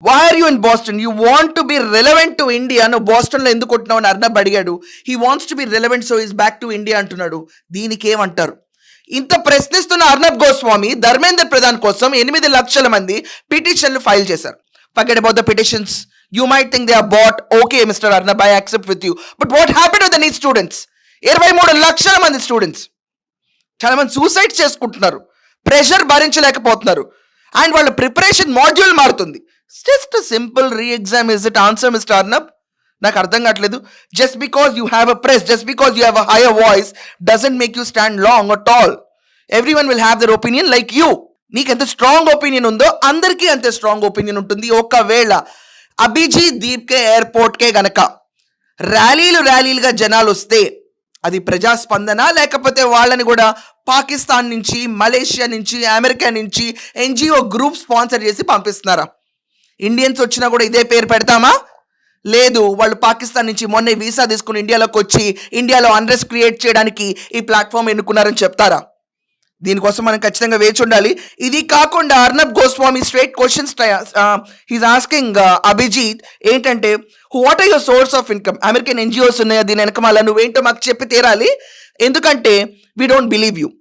Why are you in Boston? You want to be relevant to India. నువ్వు బాస్టన్లో ఎందుకు కొట్టినావు అని అర్నబ్ అడిగాడు. He wants to be relevant, so is back to India అంటున్నాడు. దీనికి ఏమంటారు? ఇంత ప్రశ్నిస్తున్న అర్నబ్ గోస్వామి ధర్మేంద్ర ప్రధాన్ కోసం 8 లక్షల మంది పిటిషన్లు ఫైల్ చేశారు. Forget about the petitions. You might think they are bought. Okay, Mr. Arnab, I accept with you. But what happened with the NEET students? 23 లక్షల మంది స్టూడెంట్స్ చాలా మంది సూసైడ్ చేసుకుంటున్నారు, ప్రెషర్ భరించలేకపోతున్నారు, అండ్ వాళ్ళ ప్రిపరేషన్ మాడ్యూల్ మారుతుంది. Just simple re exam. Is it answer, mister Arnab? నాకు అర్థం కావట్లేదు. Just because you have a press, just because you have a hire voice doesn't make you stand long at all. Everyone will have their opinion like you. నీకు ఎంత strong opinion ఉందో అందరికీ అంతే strong opinion ఉంటుంది. ఒకవేళ అభిజీత్ దీప్కే ఎయిర్పోర్ట్కే గనక ర్యాలీలుగా జనాలు వస్తే అది ప్రజాస్పందన, లేకపోతే వాళ్ళని కూడా పాకిస్తాన్ నుంచి, మలేషియా నుంచి, అమెరికా నుంచి ఎన్జిఓ గ్రూప్ స్పాన్సర్ చేసి పంపిస్తున్నారా? ఇండియన్స్ వచ్చినా కూడా ఇదే పేరు పెడతామా? లేదు, వాళ్ళు పాకిస్తాన్ నుంచి మొన్నే వీసా తీసుకుని ఇండియాలోకి వచ్చి ఇండియాలో అన్రెస్ట్ క్రియేట్ చేయడానికి ఈ ప్లాట్ఫామ్ ఎన్నుకున్నారని చెప్తారా? దీనికోసం మనం ఖచ్చితంగా వేచి ఉండాలి. ఇది కాకుండా Arnab Goswami straight questions he's asking Abhijit ఏంటంటే, what are your source of income? American NGOs ఉన్నాయా దీని వెనకమాల? నువ్వేంటో మాకు చెప్పి తీరాలి, ఎందుకంటే వీ డోంట్ బిలీవ్ యూ.